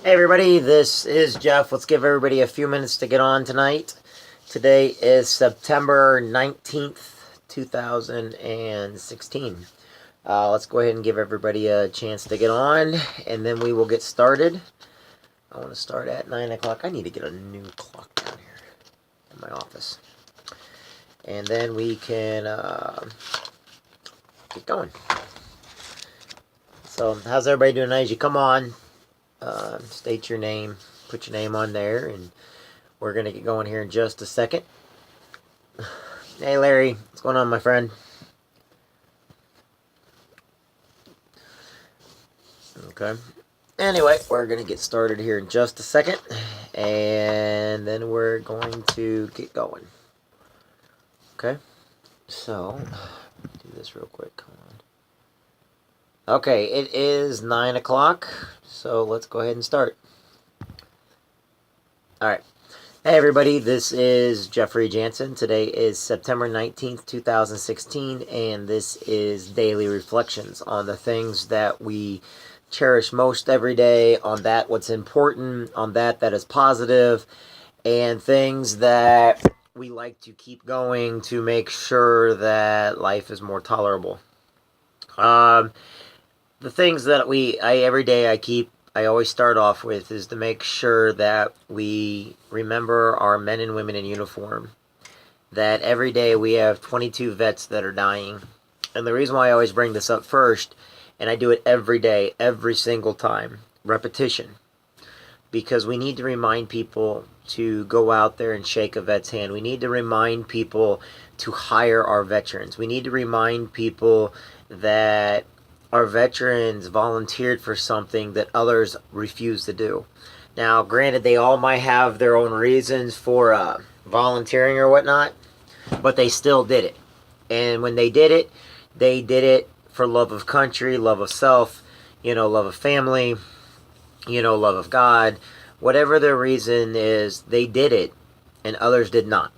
Hey everybody, this is Jeff. Let's give everybody a few minutes to get on tonight. Today is September 19th, 2016. Let's go ahead and give everybody a chance to get on, and then we will get started. I want to start at 9 o'clock. I need to get a new clock down here in my office. And then we can get going. So, how's everybody doing tonight? As you come on, state your name, put your name on there, and we're going to get going here in just a second. Hey Larry, what's going on, my friend? Okay. Anyway, we're going to get started here in just a second, and then we're going to get going. Okay. So, do this real quick. Come on. Okay, it is 9 o'clock, so let's go ahead and start. Alright. Hey everybody, this is Jeffrey Jansen. Today is September 19th, 2016, and this is Daily Reflections on the things that we cherish most every day, on that what's important, on that is positive, and things that we like to keep going to make sure that life is more tolerable. The things that every day I always start off with is to make sure that we remember our men and women in uniform. That every day we have 22 vets that are dying. And the reason why I always bring this up first, and I do it every day, every single time, repetition. Because we need to remind people to go out there and shake a vet's hand. We need to remind people to hire our veterans. We need to remind people that our veterans volunteered for something that others refuse to do. Now, granted, they all might have their own reasons for volunteering or whatnot, but they still did it. And when they did it for love of country, love of self, love of family, love of God. Whatever their reason is, they did it, and others did not.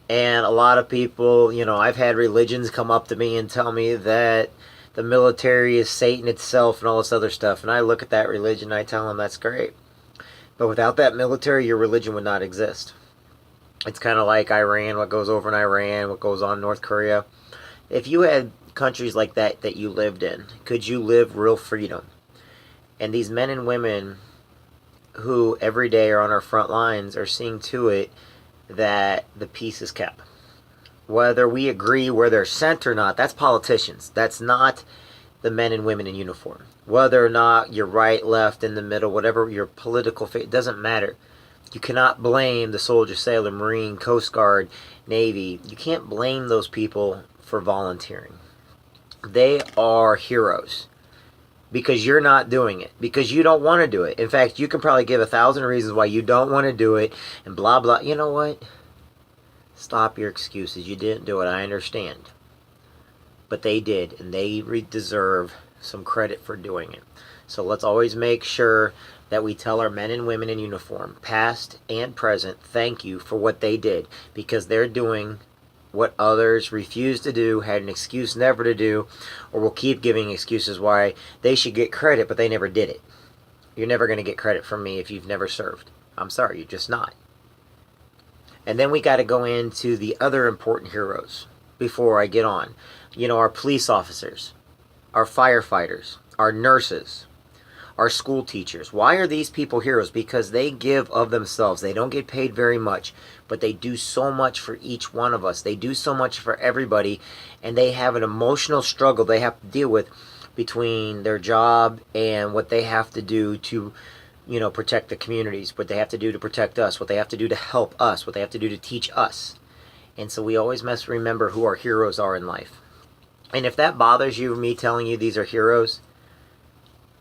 And a lot of people, I've had religions come up to me and tell me that the military is Satan itself and all this other stuff. And I look at that religion and I tell them that's great. But without that military, your religion would not exist. It's kind of like Iran, what goes over in Iran, what goes on in North Korea. If you had countries like that you lived in, could you live real freedom? And these men and women who every day are on our front lines are seeing to it that the peace is kept. Whether we agree where they're sent or not, that's politicians. That's not the men and women in uniform. Whether or not you're right, left, in the middle, whatever your political faith, it doesn't matter. You cannot blame the soldier, sailor, marine, coast guard, navy. You can't blame those people for volunteering. They are heroes. Because you're not doing it. Because you don't want to do it. In fact, you can probably give 1,000 reasons why you don't want to do it, and blah, blah. You know what? Stop your excuses. You didn't do it. I understand. But they did, and they deserve some credit for doing it. So let's always make sure that we tell our men and women in uniform, past and present, thank you for what they did. Because they're doing what others refused to do, had an excuse never to do, or will keep giving excuses why they should get credit, but they never did it. You're never going to get credit from me if you've never served. I'm sorry, you're just not. And then we got to go into the other important heroes before I get on. Our police officers, our firefighters, our nurses, our school teachers. Why are these people heroes? Because they give of themselves. They don't get paid very much, but they do so much for each one of us. They do so much for everybody, and they have an emotional struggle they have to deal with between their job and what they have to do to protect the communities, what they have to do to protect us, what they have to do to help us, what they have to do to teach us. And so we always must remember who our heroes are in life. And if that bothers you, me telling you these are heroes,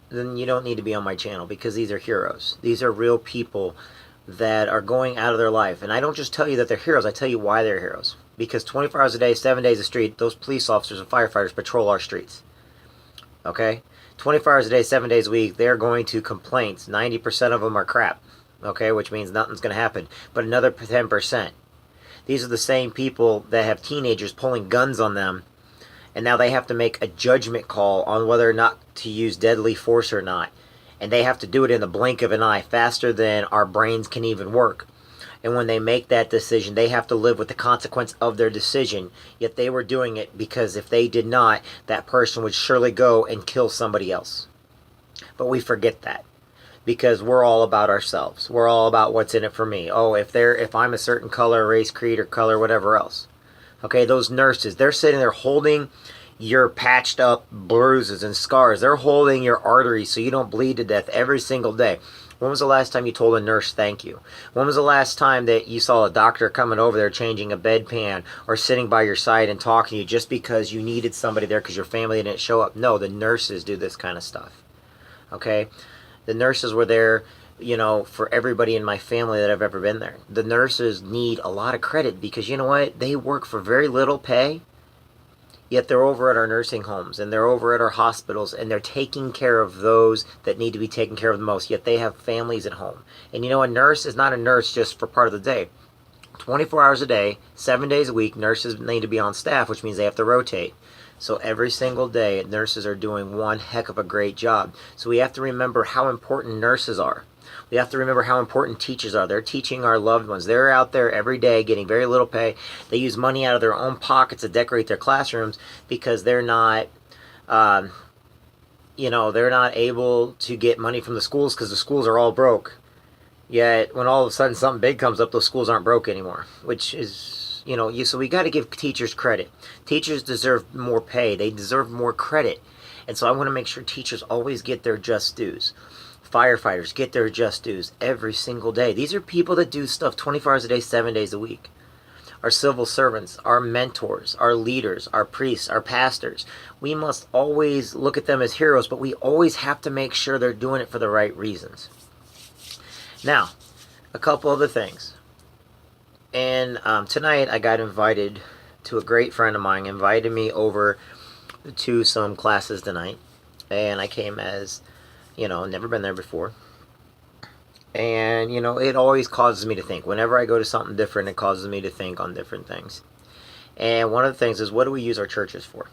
then you don't need to be on my channel, because these are heroes. These are real people that are going out of their life. And I don't just tell you that they're heroes, I tell you why they're heroes. Because 24 hours a day, 7 days a street, those police officers and firefighters patrol our streets. Okay? 24 hours a day, 7 days a week, they're going to complaints. 90% of them are crap. Okay? Which means nothing's going to happen. But another 10%. These are the same people that have teenagers pulling guns on them, and now they have to make a judgment call on whether or not to use deadly force or not. And they have to do it in the blink of an eye, faster than our brains can even work. And when they make that decision, they have to live with the consequence of their decision. Yet they were doing it because if they did not, that person would surely go and kill somebody else. But we forget that because we're all about ourselves. We're all about what's in it for me. Oh, if I'm a certain color, race, creed, or color, whatever else. Okay, those nurses, they're sitting there holding your patched up bruises and scars. They're holding your arteries so you don't bleed to death every single day. When was the last time you told a nurse thank you? When was the last time that you saw a doctor coming over there changing a bedpan or sitting by your side and talking to you just because you needed somebody there because your family didn't show up? No, the nurses do this kind of stuff. Okay? The nurses were there, for everybody in my family that I've ever been there. The nurses need a lot of credit because you know what? They work for very little pay. Yet they're over at our nursing homes and they're over at our hospitals and they're taking care of those that need to be taken care of the most. Yet they have families at home. And a nurse is not a nurse just for part of the day. 24 hours a day, 7 days a week, nurses need to be on staff, which means they have to rotate. So every single day, nurses are doing one heck of a great job. So we have to remember how important nurses are. We have to remember how important teachers are. They're teaching our loved ones. They're out there every day getting very little pay. They use money out of their own pockets to decorate their classrooms because they're not, they're not able to get money from the schools because the schools are all broke. Yet when all of a sudden something big comes up, those schools aren't broke anymore, which is, so we got to give teachers credit. Teachers deserve more pay. They deserve more credit. And so I want to make sure teachers always get their just dues. Firefighters get their just dues every single day. These are people that do stuff 24 hours a day, 7 days a week. Our civil servants, our mentors, our leaders, our priests, our pastors. We must always look at them as heroes, but we always have to make sure they're doing it for the right reasons. Now, a couple other things. And tonight I got invited to a great friend of mine, invited me over to some classes tonight. And I came as never been there before. And, it always causes me to think. Whenever I go to something different, it causes me to think on different things. And one of the things is, what do we use our churches for?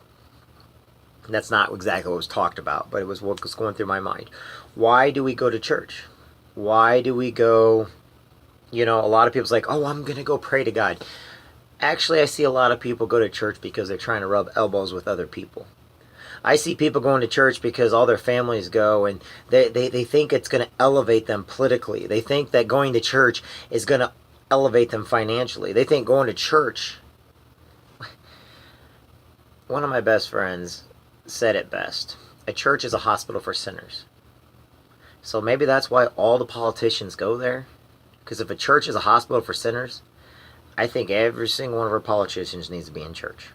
And that's not exactly what was talked about, but it was what was going through my mind. Why do we go to church? Why do we go, a lot of people's like, oh, I'm going to go pray to God. Actually, I see a lot of people go to church because they're trying to rub elbows with other people. I see people going to church because all their families go and they think it's going to elevate them politically. They think that going to church is going to elevate them financially. They think going to church... One of my best friends said it best. A church is a hospital for sinners. So maybe that's why all the politicians go there. Because if a church is a hospital for sinners, I think every single one of our politicians needs to be in church.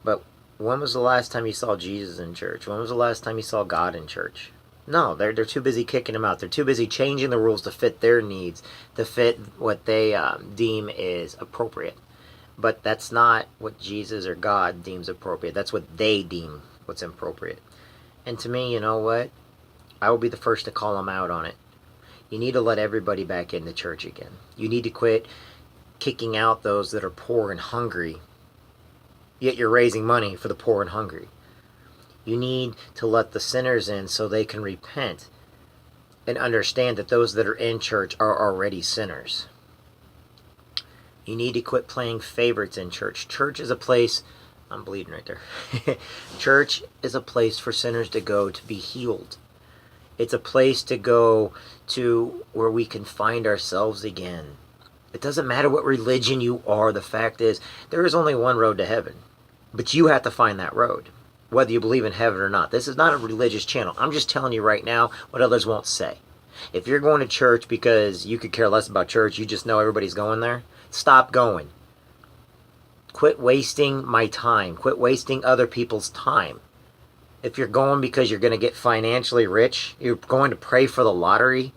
But when was the last time you saw Jesus in church? When was the last time you saw God in church? No, they're too busy kicking him out. They're too busy changing the rules to fit their needs, to fit what they deem is appropriate. But that's not what Jesus or God deems appropriate. That's what they deem what's appropriate. And to me, you know what? I will be the first to call them out on it. You need to let everybody back into church again. You need to quit kicking out those that are poor and hungry, yet you're raising money for the poor and hungry. You need to let the sinners in so they can repent and understand that those that are in church are already sinners. You need to quit playing favorites in church. Church is a place... I'm bleeding right there. Church is a place for sinners to go to be healed. It's a place to go to where we can find ourselves again. It doesn't matter what religion you are. The fact is, there is only one road to heaven. But you have to find that road, whether you believe in heaven or not. This is not a religious channel. I'm just telling you right now what others won't say. If you're going to church because you could care less about church, you just know everybody's going there, stop going. Quit wasting my time. Quit wasting other people's time. If you're going because you're going to get financially rich, you're going to pray for the lottery,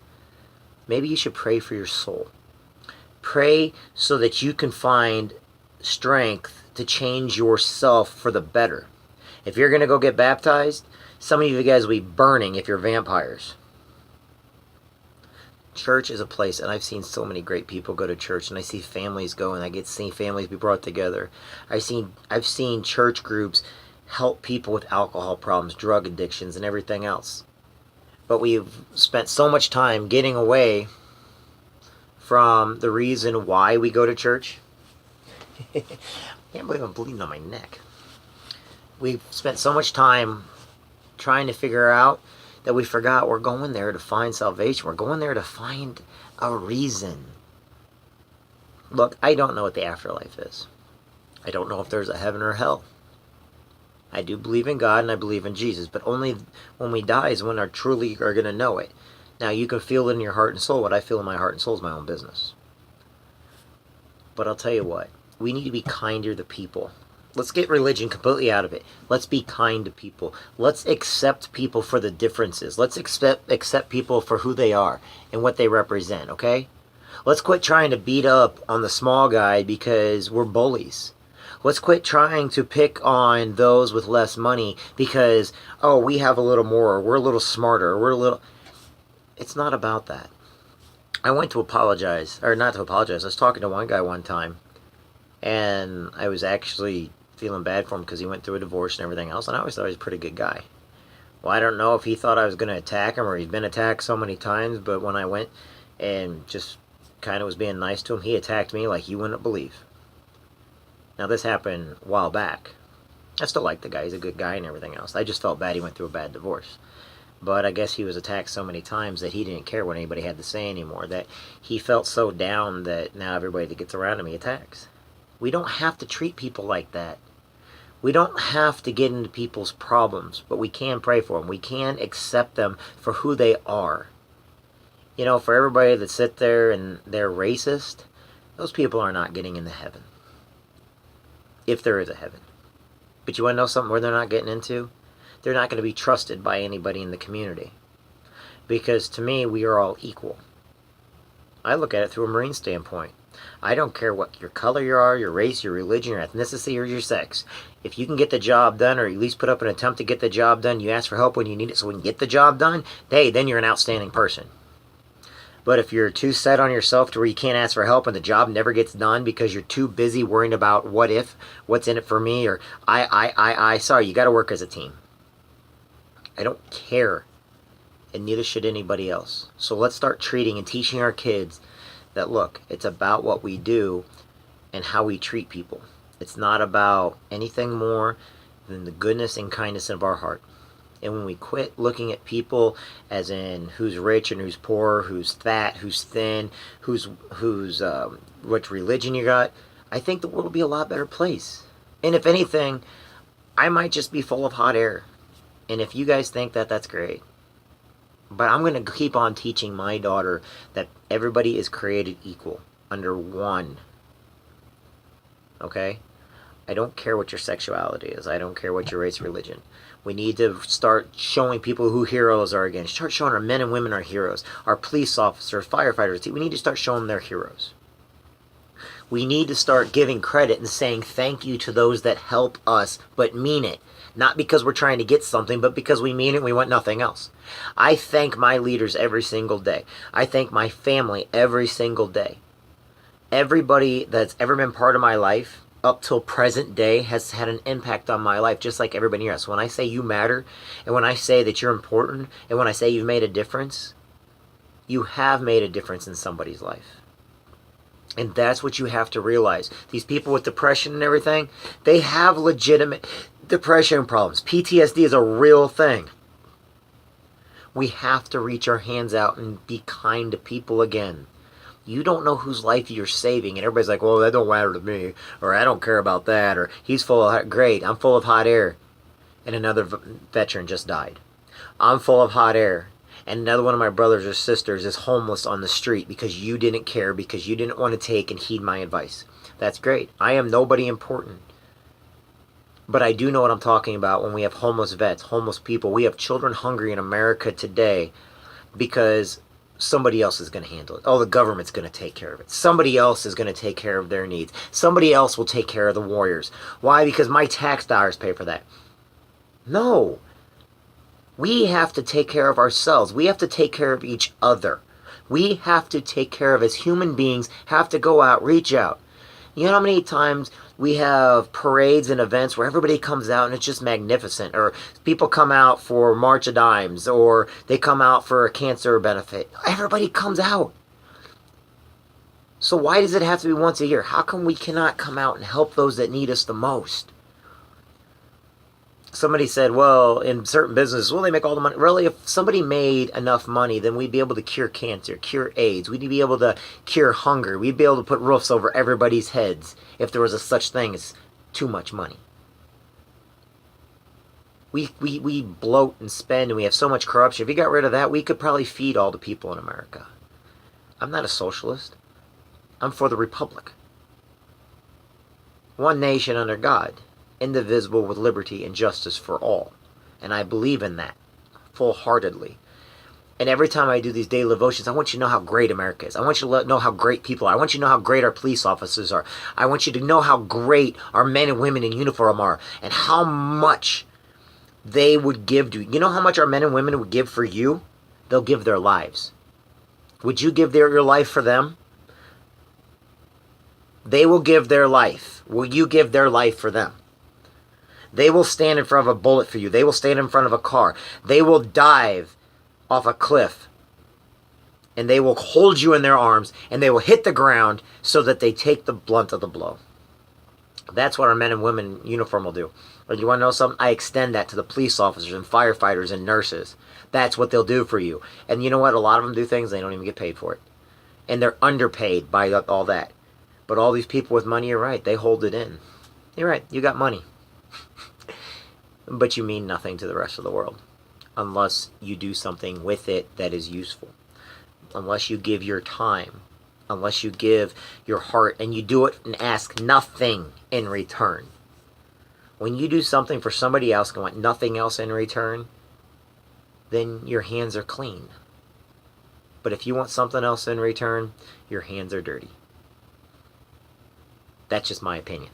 maybe you should pray for your soul. Pray so that you can find strength to change yourself for the better. If you're going to go get baptized, some of you guys will be burning if you're vampires. Church is a place, and I've seen so many great people go to church, and I see families go, and I get to see families be brought together. I've seen church groups help people with alcohol problems, drug addictions, and everything else. But we've spent so much time getting away from the reason why we go to church. I can't believe I'm bleeding on my neck. We've spent so much time trying to figure out that we forgot we're going there to find salvation. We're going there to find a reason. Look, I don't know what the afterlife is. I don't know if there's a heaven or hell. I do believe in God and I believe in Jesus, but only when we die is when I truly are going to know it. Now, you can feel it in your heart and soul. What I feel in my heart and soul is my own business. But I'll tell you what, we need to be kinder to people. Let's get religion completely out of it. Let's be kind to people. Let's accept people for the differences. Let's accept people for who they are and what they represent, okay? Let's quit trying to beat up on the small guy because we're bullies. Let's quit trying to pick on those with less money because, oh, we have a little more, or we're a little smarter, or we're a little... It's not about that. I went to apologize, or not to apologize. I was talking to one guy one time, and I was actually feeling bad for him because he went through a divorce and everything else, and I always thought he was a pretty good guy. Well, I don't know if he thought I was going to attack him or he'd been attacked so many times, but when I went and just kind of was being nice to him, he attacked me like you wouldn't believe. Now, this happened a while back. I still like the guy. He's a good guy and everything else. I just felt bad he went through a bad divorce. But I guess he was attacked so many times that he didn't care what anybody had to say anymore, that he felt so down that now everybody that gets around him he attacks. We don't have to treat people like that. We don't have to get into people's problems, but we can pray for them. We can accept them for who they are. You know, for everybody that sit there and they're racist, those people are not getting into heaven. If there is a heaven. But you want to know something where they're not getting into? They're not going to be trusted by anybody in the community. Because to me, we are all equal. I look at it through a Marine standpoint. I don't care what your color you are, your race, your religion, your ethnicity, or your sex. If you can get the job done, or at least put up an attempt to get the job done, you ask for help when you need it so we can get the job done, hey, then you're an outstanding person. But if you're too set on yourself to where you can't ask for help and the job never gets done because you're too busy worrying about what if, what's in it for me, or sorry, you got to work as a team. I don't care, and neither should anybody else. So let's start treating and teaching our kids that, look, it's about what we do and how we treat people. It's not about anything more than the goodness and kindness of our heart. And when we quit looking at people as in who's rich and who's poor, who's fat, who's thin, who's what religion you got, I think the world will be a lot better place. And if anything, I might just be full of hot air. And if you guys think that, that's great. But I'm going to keep on teaching my daughter that everybody is created equal under one. Okay? I don't care what your sexuality is. I don't care what your race or religion. We need to start showing people who heroes are again. Start showing our men and women are heroes. Our police officers, firefighters. We need to start showing them they're heroes. We need to start giving credit and saying thank you to those that help us, but mean it. Not because we're trying to get something, but because we mean it and we want nothing else. I thank my leaders every single day. I thank my family every single day. Everybody that's ever been part of my life up till present day has had an impact on my life, just like everybody else. When I say you matter, and when I say that you're important, and when I say you've made a difference, you have made a difference in somebody's life. And that's what you have to realize. These people with depression and everything, they have legitimate depression problems. PTSD is a real thing. We have to reach our hands out and be kind to people again. You don't know whose life you're saving, and everybody's like, well, that don't matter to me, or I don't care about that, or he's full of hot, great, I'm full of hot air, and another veteran just died. I'm full of hot air, and another one of my brothers or sisters is homeless on the street because you didn't care, because you didn't want to take and heed my advice. That's great. I am nobody important. But I do know what I'm talking about when we have homeless vets, homeless people. We have children hungry in America today because somebody else is going to handle it. Oh, the government's going to take care of it. Somebody else is going to take care of their needs. Somebody else will take care of the warriors. Why? Because my tax dollars pay for that. No. We have to take care of ourselves. We have to take care of each other. We have to take care of, as human beings, have to go out, reach out. You know how many times we have parades and events where everybody comes out and it's just magnificent, or people come out for March of Dimes, or they come out for a cancer benefit. Everybody comes out. So why does it have to be once a year? How come we cannot come out and help those that need us the most? Somebody said, well, in certain businesses, well, they make all the money. Really, if somebody made enough money, then we'd be able to cure cancer, cure AIDS. We'd be able to cure hunger. We'd be able to put roofs over everybody's heads if there was a such thing as too much money. We bloat and spend, and we have so much corruption. If we got rid of that, we could probably feed all the people in America. I'm not a socialist. I'm for the republic. One nation under God, indivisible, with liberty and justice for all. And I believe in that full-heartedly. And every time I do these daily devotions, I want you to know how great America is. I want you to know how great people are. I want you to know how great our police officers are. I want you to know how great our men and women in uniform are, and how much they would give to you. You know how much our men and women would give for you? They'll give their lives. Would you give your life for them? They will give their life. Will you give their life for them? They will stand in front of a bullet for you. They will stand in front of a car. They will dive off a cliff. And they will hold you in their arms. And they will hit the ground so that they take the blunt of the blow. That's what our men and women in uniform will do. But you want to know something? I extend that to the police officers and firefighters and nurses. That's what they'll do for you. And you know what? A lot of them do things they don't even get paid for it. And they're underpaid by all that. But all these people with money, you're right, they hold it in. You're right, you got money. But you mean nothing to the rest of the world. Unless you do something with it that is useful. Unless you give your time. Unless you give your heart and you do it and ask nothing in return. When you do something for somebody else and want nothing else in return, then your hands are clean. But if you want something else in return, your hands are dirty. That's just my opinion.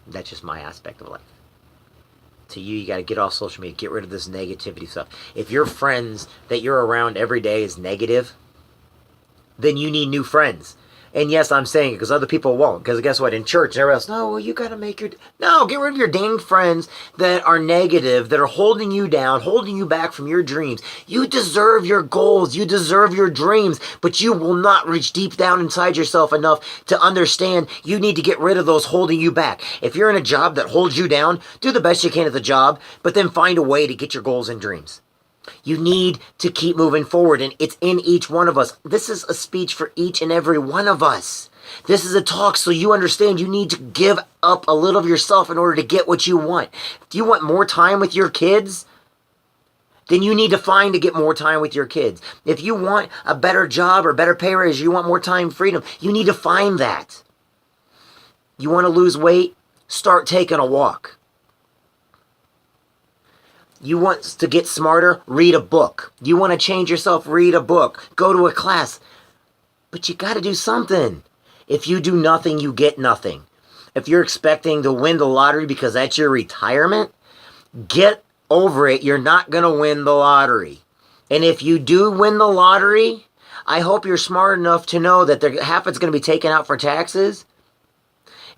That's just my aspect of life. To you, you got to get off social media. Get rid of this negativity stuff. If your friends that you're around every day is negative, then you need new friends. And yes, I'm saying it because other people won't. Because guess what? In church and everybody else, no, well, you got to make your... No, get rid of your dang friends that are negative, that are holding you down, holding you back from your dreams. You deserve your goals. You deserve your dreams. But you will not reach deep down inside yourself enough to understand you need to get rid of those holding you back. If you're in a job that holds you down, do the best you can at the job, but then find a way to get your goals and dreams. You need to keep moving forward, and it's in each one of us. This is a speech for each and every one of us. This is a talk so you understand you need to give up a little of yourself in order to get what you want. If you want more time with your kids, then you need to find to get more time with your kids. If you want a better job or better pay raise, you want more time freedom, you need to find that. You want to lose weight? Start taking a walk. You want to get smarter? Read a book. You want to change yourself? Read a book. Go to a class. But you got to do something. If you do nothing, you get nothing. If you're expecting to win the lottery because that's your retirement, get over it. You're not going to win the lottery. And if you do win the lottery, I hope you're smart enough to know that half it's going to be taken out for taxes.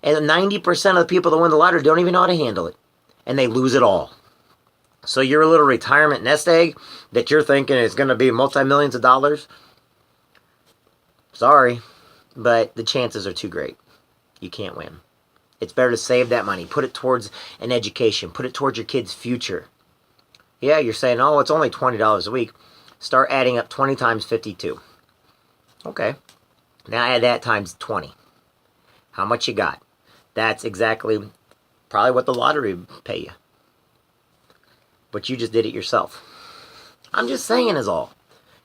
And 90% of the people that win the lottery don't even know how to handle it. And they lose it all. So your little retirement nest egg that you're thinking is going to be multi-millions of dollars, sorry, but the chances are too great. You can't win. It's better to save that money. Put it towards an education. Put it towards your kid's future. Yeah, you're saying, oh, it's only $20 a week. Start adding up 20 times 52. Okay. Now add that times 20. How much you got? That's exactly probably what the lottery would pay you. But you just did it yourself. I'm just saying is all.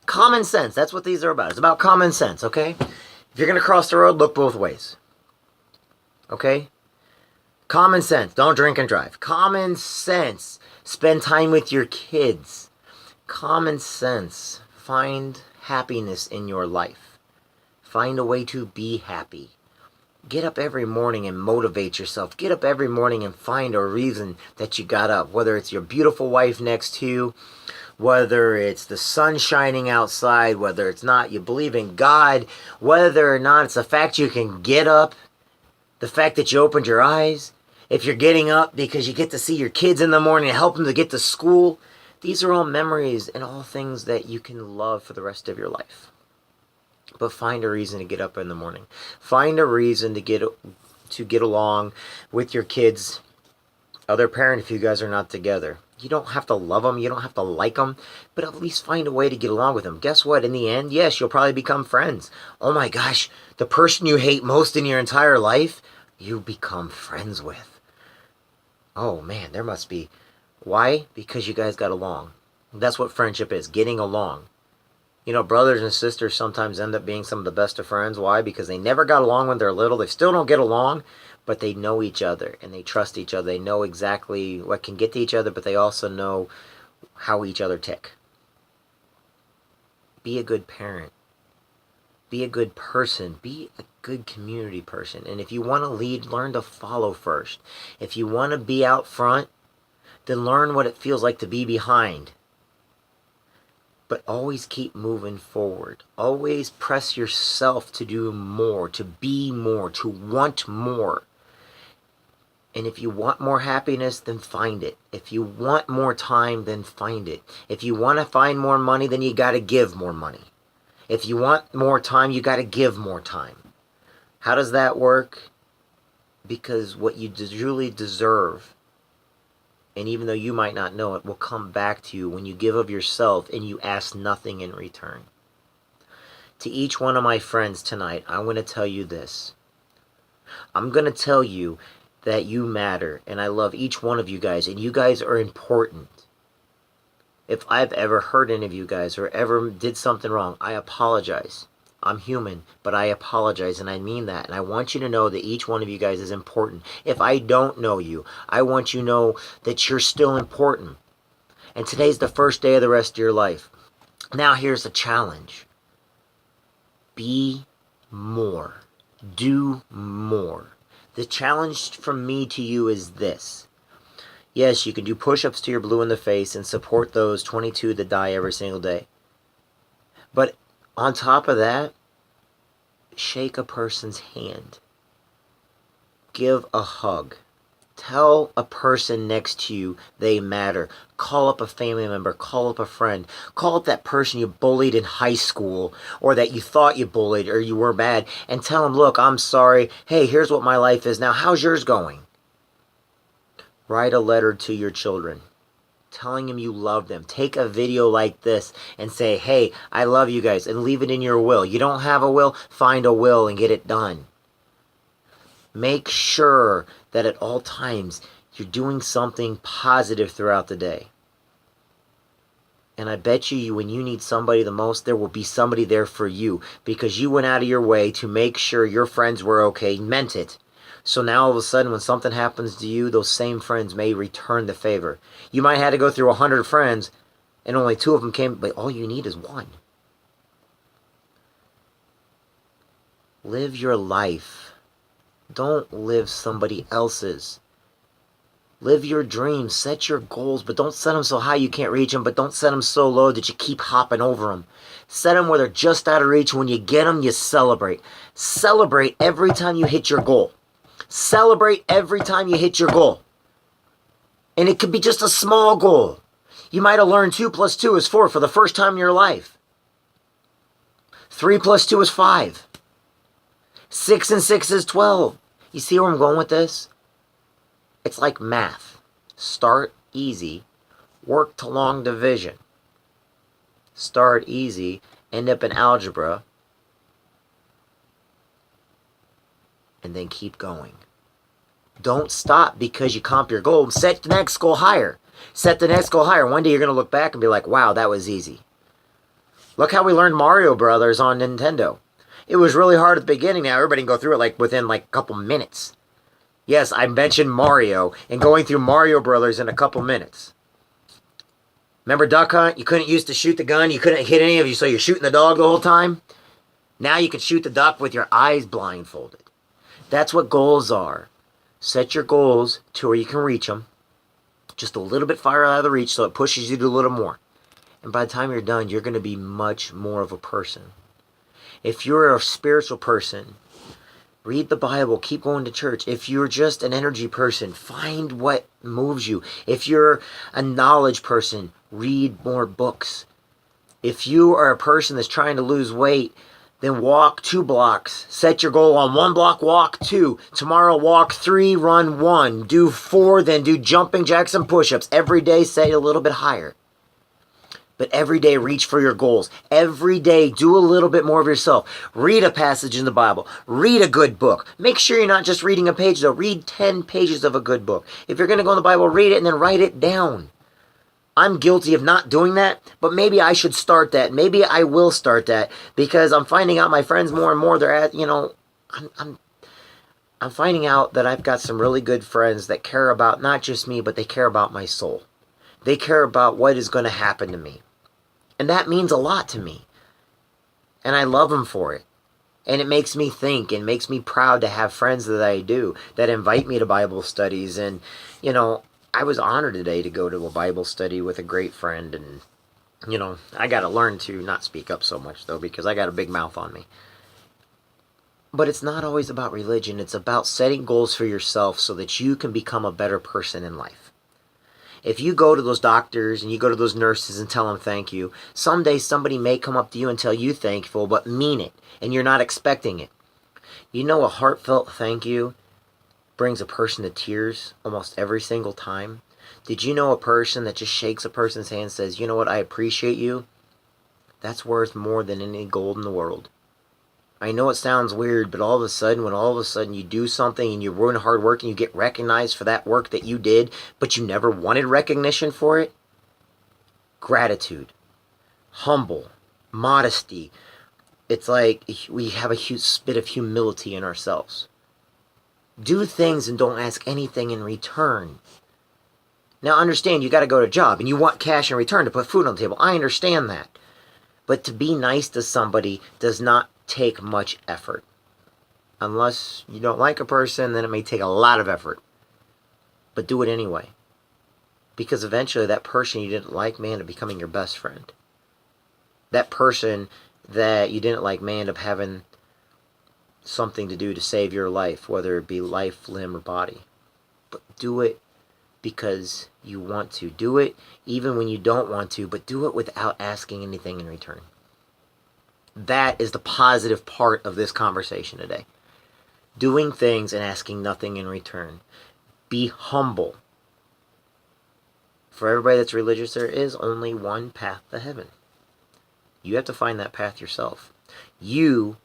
Common sense. That's what these are about. It's about common sense, okay? If you're going to cross the road, look both ways. Okay? Common sense. Don't drink and drive. Common sense. Spend time with your kids. Common sense. Find happiness in your life. Find a way to be happy. Get up every morning and motivate yourself. Get up every morning and find a reason that you got up. Whether it's your beautiful wife next to you, whether it's the sun shining outside, whether it's not, you believe in God, whether or not it's the fact you can get up The fact that you opened your eyes, if you're getting up because you get to see your kids in the morning and help them to get to school, these are all memories and all things that you can love for the rest of your life. But find a reason to get up in the morning. Find a reason to get along with your kids, other parent if you guys are not together. You don't have to love them, you don't have to like them, but at least find a way to get along with them. Guess what? In the end, yes, you'll probably become friends. Oh my gosh, the person you hate most in your entire life, you become friends with. Oh man, there must be. Why? Because you guys got along. That's what friendship is, getting along. You know, brothers and sisters sometimes end up being some of the best of friends. Why? Because they never got along when they're little. They still don't get along, but they know each other and they trust each other. They know exactly what can get to each other, but they also know how each other tick. Be a good parent. Be a good person. Be a good community person. And if you want to lead, learn to follow first. If you want to be out front, then learn what it feels like to be behind. But always keep moving forward. Always press yourself to do more, to be more, to want more. And if you want more happiness, then find it. If you want more time, then find it. If you want to find more money, then you got to give more money. If you want more time, you got to give more time. How does that work? Because what you truly deserve, and even though you might not know it, will come back to you when you give of yourself and you ask nothing in return. To each one of my friends tonight, I want to tell you this. I'm going to tell you that you matter, and I love each one of you guys, and you guys are important. If I've ever hurt any of you guys or ever did something wrong, I apologize. I'm human, but I apologize, and I mean that. And I want you to know that each one of you guys is important. If I don't know you, I want you to know that you're still important. And today's the first day of the rest of your life. Now here's the challenge. Be more. Do more. The challenge from me to you is this. Yes, you can do push-ups to your blue in the face and support those 22 that die every single day. But on top of that, shake a person's hand. Give a hug. Tell a person next to you they matter. Call up a family member. Call up a friend. Call up that person you bullied in high school or that you thought you bullied or you were bad and tell them, look, I'm sorry. Hey, here's what my life is now. How's yours going? Write a letter to your children telling them you love them. Take a video like this and say, hey, I love you guys, and leave it in your will. You don't have a will? Find a will and get it done. Make sure that at all times you're doing something positive throughout the day. And I bet you when you need somebody the most, there will be somebody there for you because you went out of your way to make sure your friends were okay, meant it. So now all of a sudden when something happens to you, those same friends may return the favor. You might have to go through 100 friends and only 2 of them came, but all you need is 1. Live your life. Don't live somebody else's. Live your dreams. Set your goals, but don't set them so high you can't reach them, but don't set them so low that you keep hopping over them. Set them where they're just out of reach. When you get them, you celebrate. Celebrate every time you hit your goal. Celebrate every time you hit your goal. And it could be just a small goal. You might have learned 2 + 2 is 4 for the first time in your life. 3 + 2 is 5. 6 and 6 is 12. You see where I'm going with this? It's like math. Start easy, work to long division. Start easy, end up in algebra, and then keep going. Don't stop because you comp your goal. Set the next goal higher. Set the next goal higher. One day you're going to look back and be like, wow, that was easy. Look how we learned Mario Brothers on Nintendo. It was really hard at the beginning. Now everybody can go through it within a couple minutes. Yes, I mentioned Mario and going through Mario Brothers in a couple minutes. Remember Duck Hunt? You couldn't use to shoot the gun. You couldn't hit any of you, so you're shooting the dog the whole time. Now you can shoot the duck with your eyes blindfolded. That's what goals are. Set your goals to where you can reach them. Just a little bit far out of the reach so it pushes you to a little more. And by the time you're done, you're going to be much more of a person. If you're a spiritual person, Read the Bible. Keep going to church. If you're just an energy person, find what moves you. If you're a knowledge person, read more books. If you are a person that's trying to lose weight, then walk 2 blocks. Set your goal on 1 block, walk 2. Tomorrow, walk 3, run 1. Do 4, then do jumping jacks and push-ups. Every day, set it a little bit higher. But every day, reach for your goals. Every day, do a little bit more of yourself. Read a passage in the Bible. Read a good book. Make sure you're not just reading a page, though. Read 10 pages of a good book. If you're going to go in the Bible, read it and then write it down. I'm guilty of not doing that, but maybe I should start that. Maybe I will start that, because I'm finding out my friends more and more, they're at, I'm finding out that I've got some really good friends that care about not just me, but they care about my soul. They care about what is going to happen to me. And that means a lot to me. And I love them for it. And it makes me think and makes me proud to have friends that I do that invite me to Bible studies. And, I was honored today to go to a Bible study with a great friend. And, I got to learn to not speak up so much, though, because I got a big mouth on me. But it's not always about religion. It's about setting goals for yourself so that you can become a better person in life. If you go to those doctors and you go to those nurses and tell them thank you, someday somebody may come up to you and tell you thankful, but mean it, and you're not expecting it. A heartfelt thank you brings a person to tears almost every single time. Did you know a person that just shakes a person's hand and says, you know what, I appreciate you? That's worth more than any gold in the world. I know it sounds weird, but all of a sudden you do something and you're doing hard work and you get recognized for that work that you did, but you never wanted recognition for it, gratitude, humble, modesty. It's like we have a huge bit of humility in ourselves. Do things and don't ask anything in return. Now understand, you got to go to a job and you want cash in return to put food on the table. I understand that. But to be nice to somebody does not take much effort. Unless you don't like a person, then it may take a lot of effort. But do it anyway. Because eventually that person you didn't like may end up becoming your best friend. That person that you didn't like may end up having something to do to save your life, whether it be life, limb, or body. But do it because you want to. Do it even when you don't want to, but do it without asking anything in return. That is the positive part of this conversation today. Doing things and asking nothing in return. Be humble. For everybody that's religious, there is only one path to heaven. You have to find that path yourself. You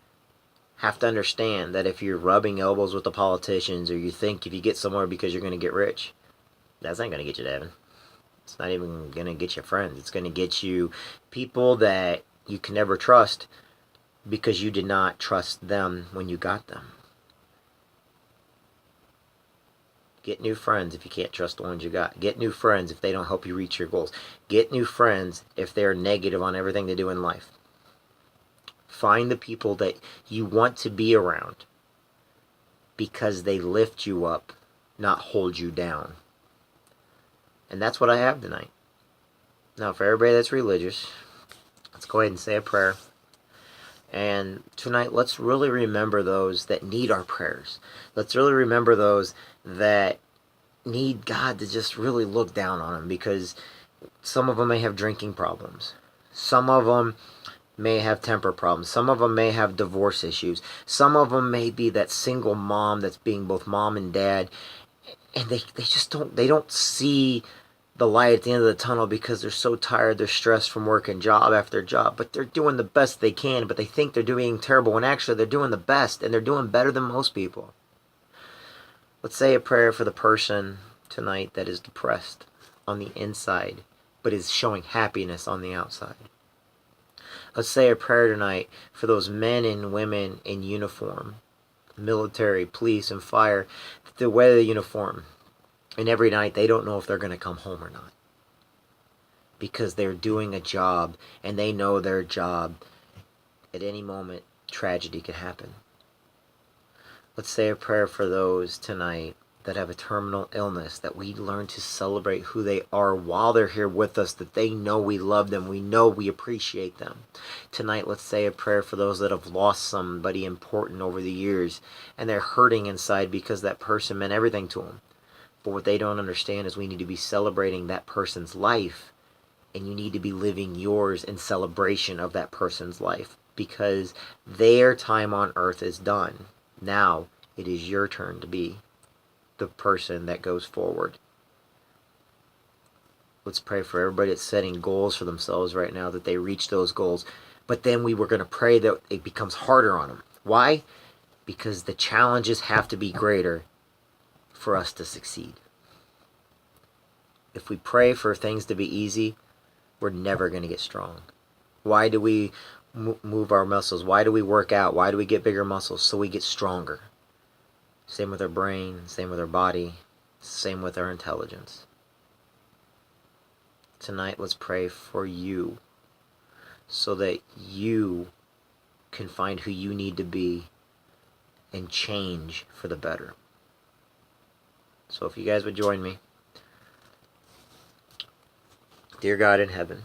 have to understand that if you're rubbing elbows with the politicians, or you think if you get somewhere because you're going to get rich, that's not going to get you to heaven. It's not even going to get you friends. It's going to get you people that you can never trust because you did not trust them when you got them. Get new friends if you can't trust the ones you got. Get new friends if they don't help you reach your goals. Get new friends if they're negative on everything they do in life. Find the people that you want to be around because they lift you up, not hold you down. And that's what I have tonight. Now, for everybody that's religious, let's go ahead and say a prayer. And tonight, let's really remember those that need our prayers. Let's really remember those that need God to just really look down on them, because some of them may have drinking problems. Some of them may have temper problems. Some of them may have divorce issues. Some of them may be that single mom that's being both mom and dad, and they just don't see the light at the end of the tunnel because they're so tired, they're stressed from working job after job, but they're doing the best they can, but they think they're doing terrible when actually they're doing the best, and they're doing better than most people. Let's say a prayer for the person tonight that is depressed on the inside, but is showing happiness on the outside. Let's say a prayer tonight for those men and women in uniform, military, police, and fire, that wear the uniform, and every night they don't know if they're going to come home or not, because they're doing a job, and they know their job. At any moment, tragedy could happen. Let's say a prayer for those tonight that have a terminal illness, that we learn to celebrate who they are while they're here with us, that they know we love them, we know we appreciate them. Tonight, let's say a prayer for those that have lost somebody important over the years, and they're hurting inside because that person meant everything to them. But what they don't understand is we need to be celebrating that person's life, and you need to be living yours in celebration of that person's life, because their time on earth is done. Now, it is your turn to be the person that goes forward. Let's pray for everybody that's setting goals for themselves right now, that they reach those goals. But then we were going to pray that it becomes harder on them. Why? Because the challenges have to be greater for us to succeed. If we pray for things to be easy, we're never going to get strong. Why do we move our muscles? Why do we work out? Why do we get bigger muscles? So we get stronger. Same with our brain, same with our body, same with our intelligence. Tonight, let's pray for you, so that you can find who you need to be and change for the better. So if you guys would join me. Dear God in heaven,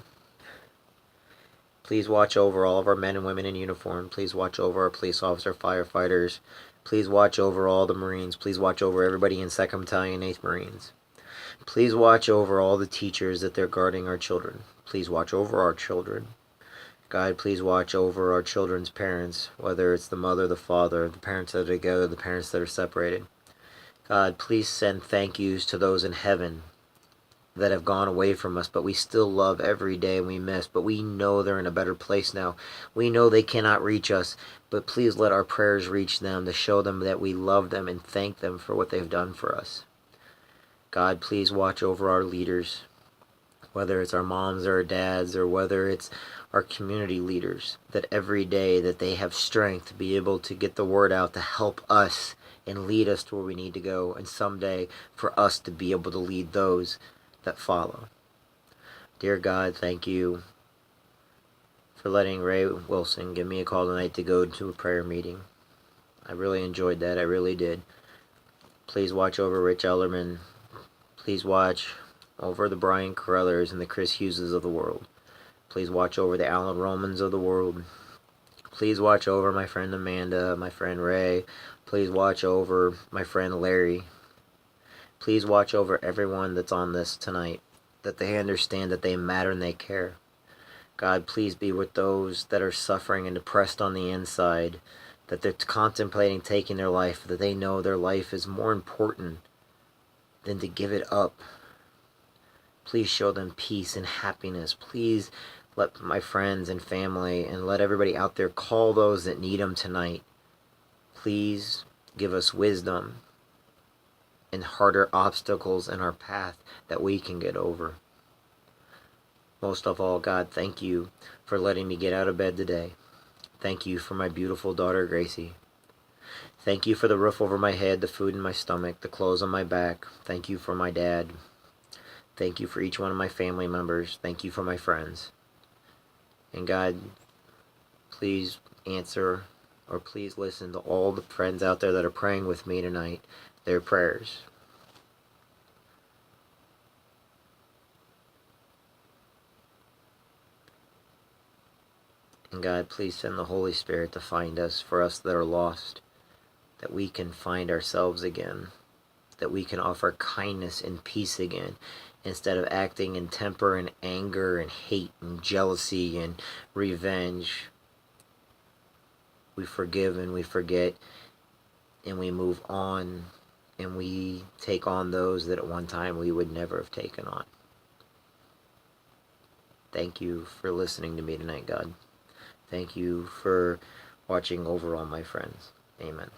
please watch over all of our men and women in uniform. Please watch over our police officer, firefighters. Please watch over all the Marines. Please watch over everybody in 2nd Battalion, 8th Marines. Please watch over all the teachers that they're guarding our children. Please watch over our children. God, please watch over our children's parents, whether it's the mother, the father, the parents that are together, the parents that are separated. God, please send thank yous to those in heaven that have gone away from us, but we still love every day and we miss, but we know they're in a better place now. We know they cannot reach us, but please let our prayers reach them to show them that we love them and thank them for what they've done for us. God, please watch over our leaders, whether it's our moms or our dads, or whether it's our community leaders, that every day that they have strength to be able to get the word out to help us and lead us to where we need to go, and someday for us to be able to lead those that follow. Dear God, thank you for letting Ray Wilson give me a call tonight to go to a prayer meeting. I really enjoyed that. I really did. Please watch over Rich Ellerman. Please watch over the Brian Carruthers and the Chris Hugheses of the world. Please watch over the Alan Romans of the world. Please watch over my friend Amanda, my friend Ray. Please watch over my friend Larry. Please watch over everyone that's on this tonight, that they understand that they matter and they care. God, please be with those that are suffering and depressed on the inside, that they're contemplating taking their life, that they know their life is more important than to give it up. Please show them peace and happiness. Please let my friends and family and let everybody out there call those that need them tonight. Please give us wisdom and harder obstacles in our path that we can get over. Most of all, God, thank you for letting me get out of bed today. Thank you for my beautiful daughter, Gracie. Thank you for the roof over my head, the food in my stomach, the clothes on my back. Thank you for my dad. Thank you for each one of my family members. Thank you for my friends. And God, please answer, or please listen to all the friends out there that are praying with me tonight, their prayers. And God, please send the Holy Spirit to find us, for us that are lost, that we can find ourselves again, that we can offer kindness and peace again, instead of acting in temper and anger and hate and jealousy and revenge. We forgive and we forget, and we move on, and we take on those that at one time we would never have taken on. Thank you for listening to me tonight, God. Thank you for watching over all my friends. Amen.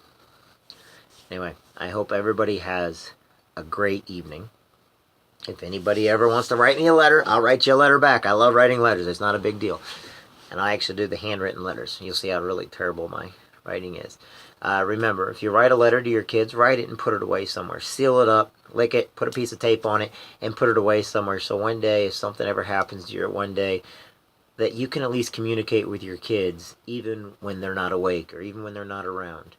Anyway, I hope everybody has a great evening. If anybody ever wants to write me a letter, I'll write you a letter back. I love writing letters. It's not a big deal. And I actually do the handwritten letters. You'll see how really terrible my writing is. Remember, if you write a letter to your kids, write it and put it away somewhere. Seal it up, lick it, put a piece of tape on it, and put it away somewhere. So one day, if something ever happens to you one day, that you can at least communicate with your kids, even when they're not awake or even when they're not around.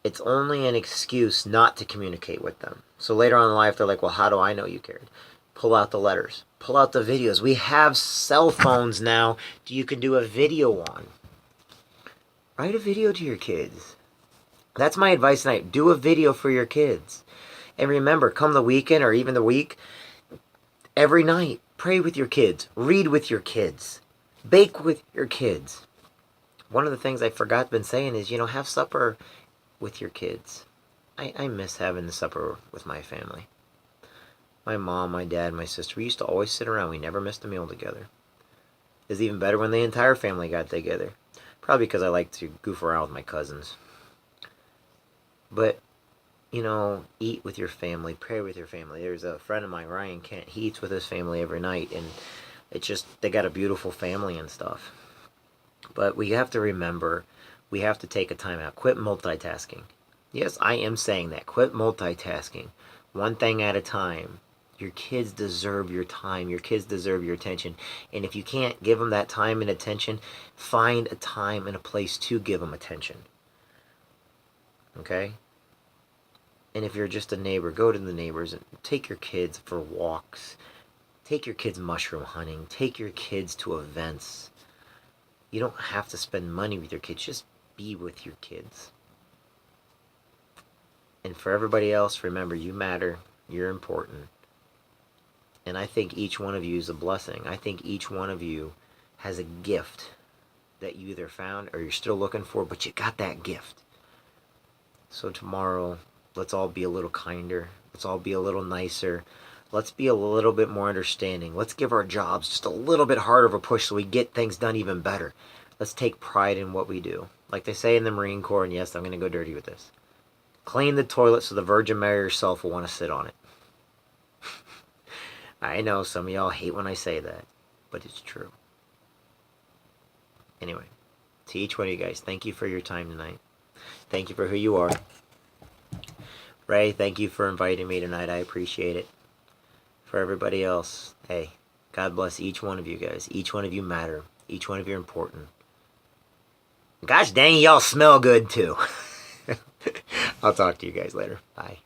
it's only an excuse not to communicate with them. So later on in life, they're like, well, how do I know you cared? Pull out the letters. Pull out the videos. We have cell phones now you can do a video on. Write a video to your kids. That's my advice tonight. Do a video for your kids. And remember, come the weekend or even the week, every night, pray with your kids. Read with your kids. Bake with your kids. One of the things I forgot been saying is, have supper with your kids. I miss having the supper with my family. My mom, my dad, my sister, we used to always sit around. We never missed a meal together. It was even better when the entire family got together. Probably because I like to goof around with my cousins. But, eat with your family, pray with your family. There's a friend of mine, Ryan Kent. He eats with his family every night. And it's just, they got a beautiful family and stuff. But we have to remember, we have to take a time out. Quit multitasking. Yes, I am saying that. Quit multitasking. One thing at a time. Your kids deserve your time. Your kids deserve your attention. And if you can't give them that time and attention, find a time and a place to give them attention. Okay? And if you're just a neighbor, go to the neighbors and take your kids for walks. Take your kids mushroom hunting. Take your kids to events. You don't have to spend money with your kids. Just be with your kids. And for everybody else, remember, you matter. You're important. And I think each one of you is a blessing. I think each one of you has a gift that you either found or you're still looking for, but you got that gift. So tomorrow, let's all be a little kinder. Let's all be a little nicer. Let's be a little bit more understanding. Let's give our jobs just a little bit harder of a push so we get things done even better. Let's take pride in what we do. Like they say in the Marine Corps, and yes, I'm going to go dirty with this. Clean the toilet so the Virgin Mary herself will want to sit on it. I know some of y'all hate when I say that, but it's true. Anyway, to each one of you guys, thank you for your time tonight. Thank you for who you are. Ray, thank you for inviting me tonight. I appreciate it. For everybody else, hey, God bless each one of you guys. Each one of you matter. Each one of you are important. Gosh dang, y'all smell good too. I'll talk to you guys later. Bye.